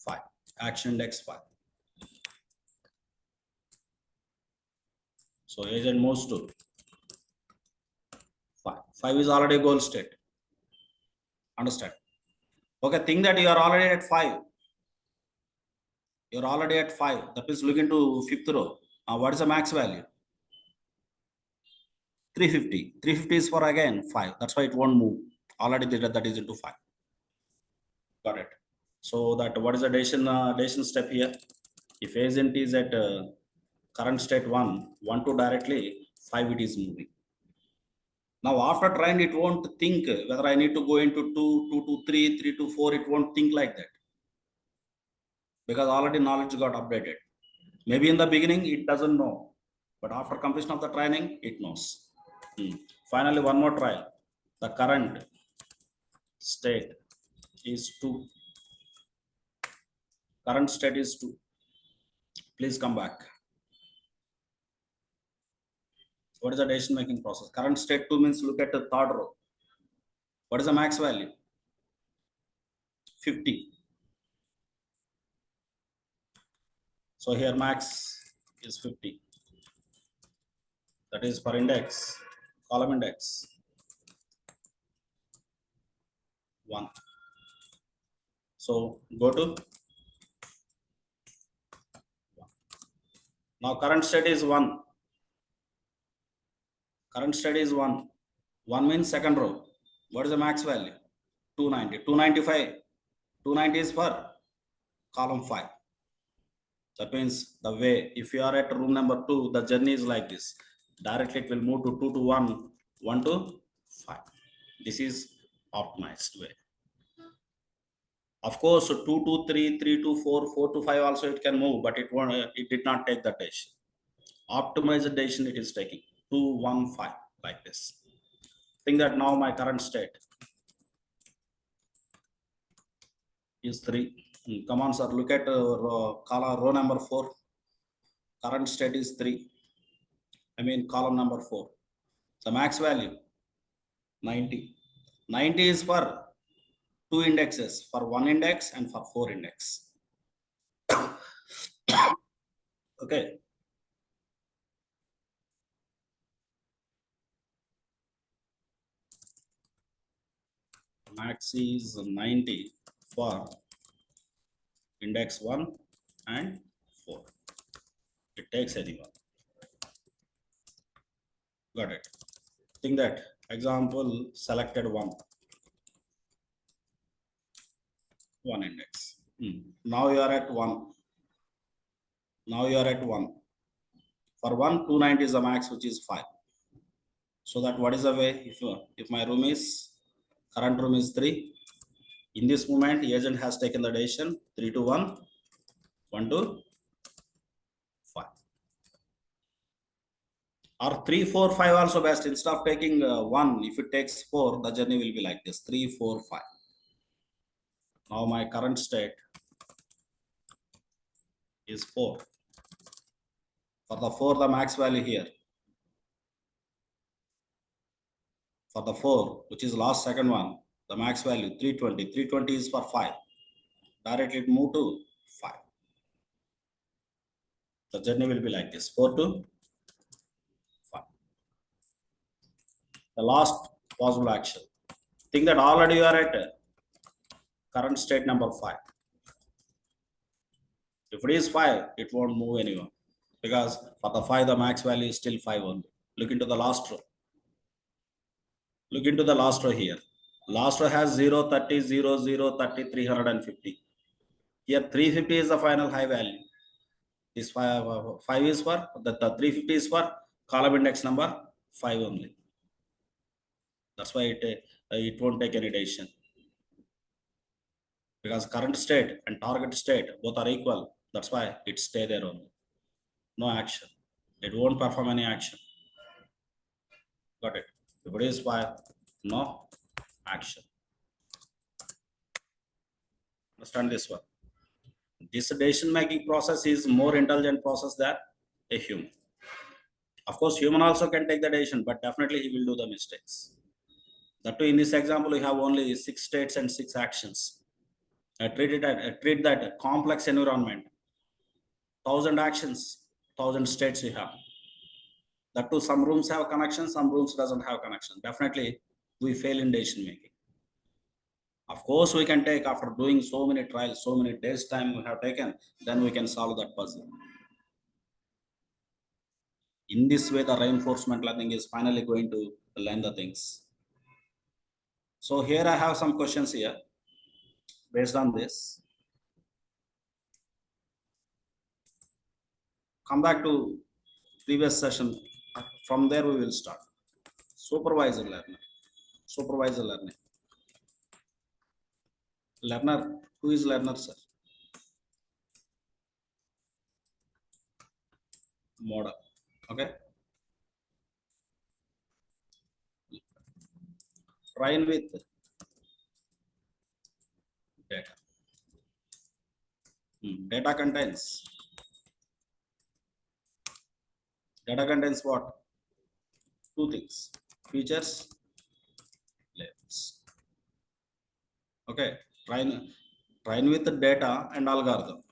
5. Action index 5. So agent moves to 5. 5 is already goal state. Understand? Okay, think that you are already at 5. You're already at 5. That means look into 5th row. What is the max value? 350. 350 is for again 5. That's why it won't move. Already that is into 5. Got it. So that what is the decision step here? If agent is at current state 1 to directly 5 it is moving. Now after trying, it won't think whether I need to go into 2, 2 to 3, 3 to 4. It won't think like that, because already knowledge got updated. Maybe in the beginning it doesn't know, but after completion of the training, it knows. Finally, one more trial. The current state is 2. Current state is 2. Please come back. What is the decision making process? Current state 2 means look at the third row. What is the max value? 50. So here max is 50. That is for index, column index 1. So go to 1. Now current state is 1. Current state is 1. 1 means second row. What is the max value? 290. 295. 290 is for column 5. That means the way, if you are at room number 2, the journey is like this. Directly it will move to 2 to 1, 1 to 5. This is optimized way. Of course, 2 to 3, 3 to 4, 4 to 5 also it can move, but it did not take the decision. Optimized decision it is taking 2, 1, 5 like this. Think that now my current state is 3. Come on, sir, look at row number 4. Current state is 3. I mean column number 4. The max value 90. 90 is for 2 indexes, for 1 index and for 4 index. Okay. Max is 90 for index 1 and 4. It takes anyone. Got it. Think that example selected 1 index. Now you are at 1. Now you are at 1. For 1, 290 is the max, which is 5. So that what is the way? If my room is, current room is 3. In this moment, agent has taken the decision 3 to 1, 1 to 5. Or 3, 4, 5 also best. Instead of taking 1, if it takes 4, the journey will be like this 3, 4, 5. Now my current state is 4. For the 4, the max value here. For the 4, which is last second one, the max value 320. 320 is for 5. Directly move to 5. The journey will be like this 4 to 5. The last possible action. Think that already you are at current state number 5. If it is 5, it won't move anywhere, because for the 5, the max value is still 5 only. Look into the last row. Look into the last row here. Last row has 0, 30, 0, 0, 30, 350. Here 350 is the final high value. This 5 is for, the 350 is for column index number 5 only. That's why it won't take any decision. Because current state and target state both are equal. That's why it stay there only. No action. It won't perform any action. Got it? If it is 5, no action. Understand this one. This decision making process is more intelligent process than a human. Of course, human also can take the decision, but definitely he will do the mistakes. That too, in this example, we have only 6 states and 6 actions. Treat that complex environment. 1,000 actions, 1,000 states we have. That too, some rooms have connection, some rooms doesn't have connection. Definitely, we fail in decision making. Of course, we can take, after doing so many trials, so many days time we have taken, then we can solve that puzzle. In this way, the reinforcement learning is finally going to learn the things. So here I have some questions here based on this. Come back to previous session From there we will start. Supervisor learner. Supervisor learning. Learner. Who is learner, sir? Model. Okay. Train with data. Data contains. Data contains what? Two things. Features, labels. Okay. Train with the data and algorithm.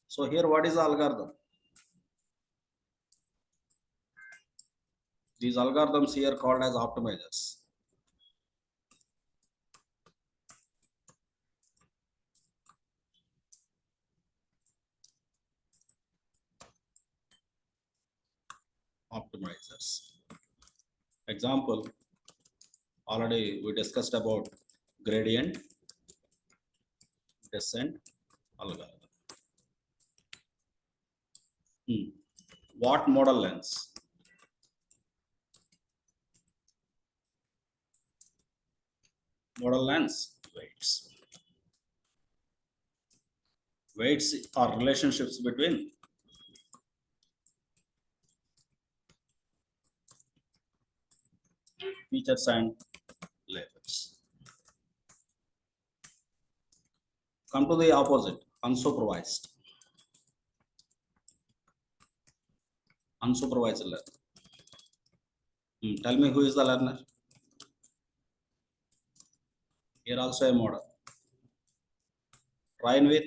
So here, what is the algorithm? These algorithms here called as optimizers. Optimizers. Example, already we discussed about gradient descent algorithm. What model lengths? Model lengths, weights. Weights are relationships between features and labels. Come to the opposite, unsupervised. Unsupervised learner. Tell me who is the learner? Here also a model. Train with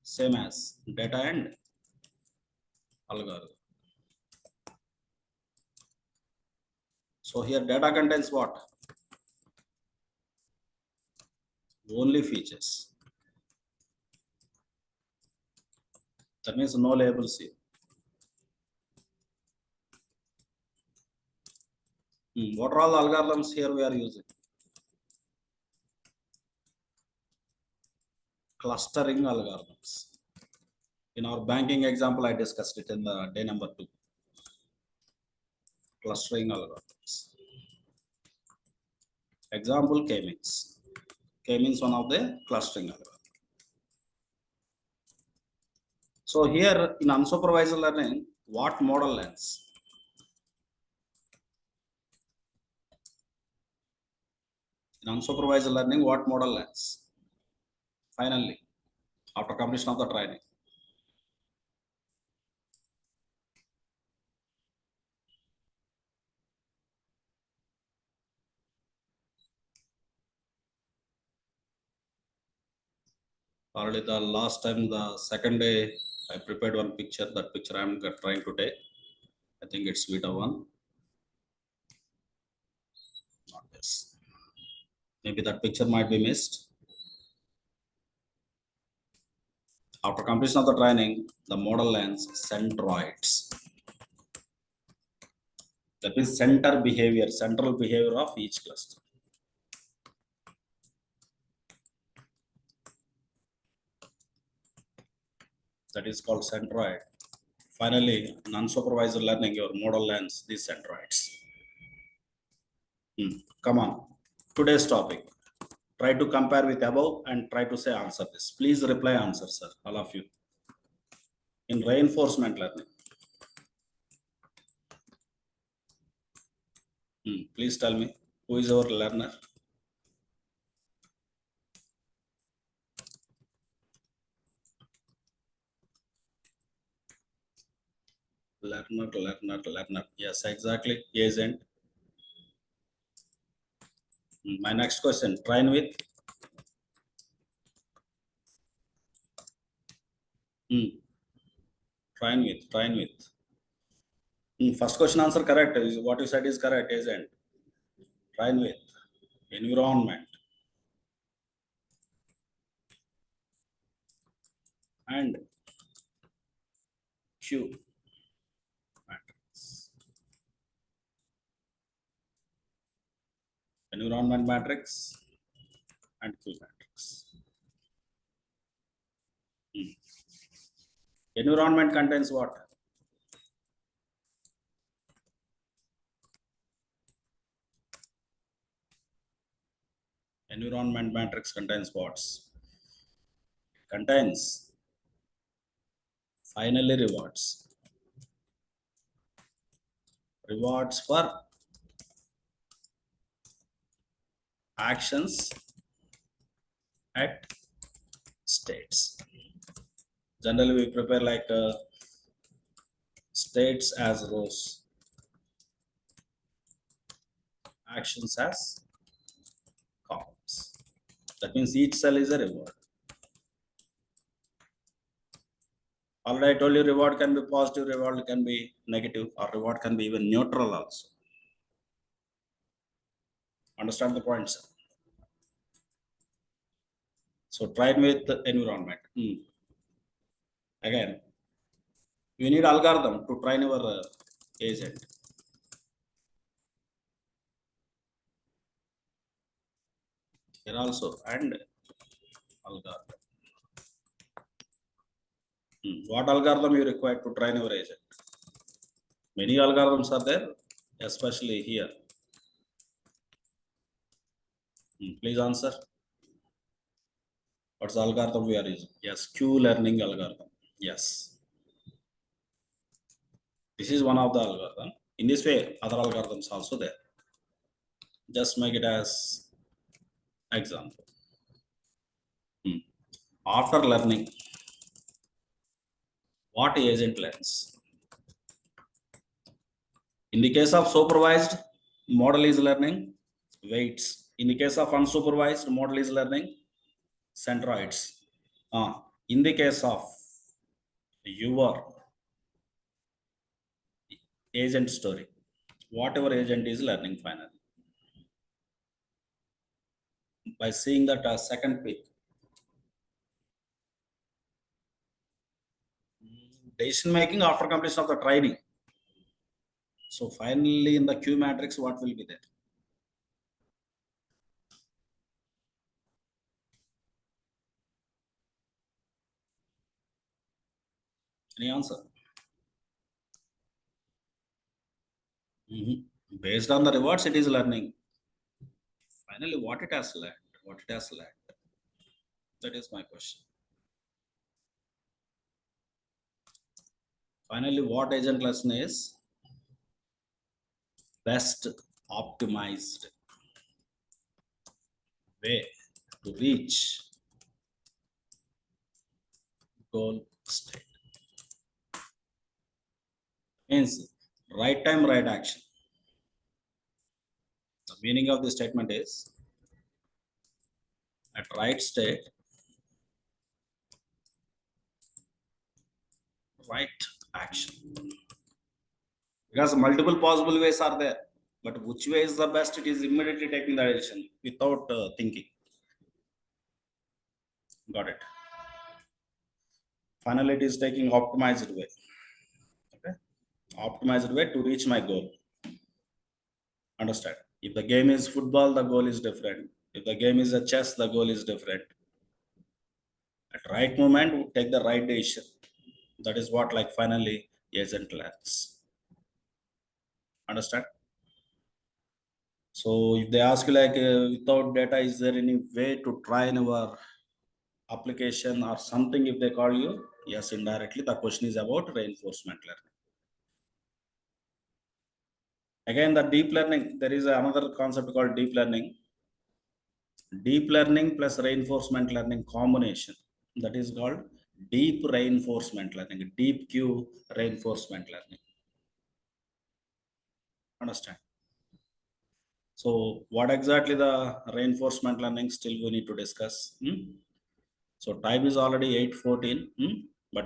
same as data and algorithm. So here data contains what? Only features. That means no labels here. What are all the algorithms here we are using? Clustering algorithms. In our banking example, I discussed it in the day number 2. Clustering algorithms. Example, K-means. K-means one of the clustering algorithms. So here in unsupervised learning, what model lengths? In unsupervised learning, what model lengths? Finally, after completion of the training. Already the last time, the second day, I prepared one picture. That picture I am trying to take. I think it's Vita 1. Not this. Maybe that picture might be missed. After completion of the training, the model lengths centroids. That is central behavior of each cluster. That is called centroid. Finally, in unsupervised learning, your model lengths these centroids. Come on. Today's topic. Try to compare with above and try to say answer this. Please reply answer, sir, all of you. In reinforcement learning. Please tell me, who is our learner? Learner. Yes, exactly. Agent. My next question, train with. Train with. First question answer correct. What you said is correct, agent. Train with. Environment. And Q. Matrix. Environment matrix and Q matrix. Environment contains what? Environment matrix contains what? Contains finally rewards. Rewards for actions at states. Generally, we prepare like states as rows, actions as columns. That means each cell is a reward. Already I told you reward can be positive, reward can be negative, or reward can be even neutral also. Understand the point, sir? So train with the environment. Again, you need algorithm to train your agent. Here also and algorithm. What algorithm you require to train your agent? Many algorithms are there, especially here. Please answer. What's the algorithm we are using? Yes, Q-learning algorithm. Yes. This is one of the algorithm. In this way, other algorithms also there. Just make it as example. After learning, what agent learns? In the case of supervised, model is learning weights. In the case of unsupervised, model is learning centroids. In the case of your agent story, whatever agent is learning finally. By seeing that second pick, decision making after completion of the training. So finally in the Q matrix, what will be there? Any answer? Based on the rewards, it is learning. Finally, what it has learned? What it has learned? That is my question. Finally, what agent lesson is? Best optimized way to reach goal state. Means right time, right action. The meaning of the statement is at right state, right action. Because multiple possible ways are there, but which way is the best? It is immediately taking the decision without thinking. Got it. Finally, it is taking optimized way. Okay, optimized way to reach my goal. Understand? If the game is football, the goal is different. If the game is a chess, the goal is different. At right moment, take the right decision. That is what like finally agent learns. Understand? So if they ask you like without data, is there any way to train your application or something? If they call you, yes, indirectly the question is about reinforcement learning. Again, the deep learning, there is another concept called deep learning. Deep learning plus reinforcement learning combination, that is called deep reinforcement learning, deep Q reinforcement learning. Understand? So what exactly the reinforcement learning still we need to discuss. So time is already 8:14.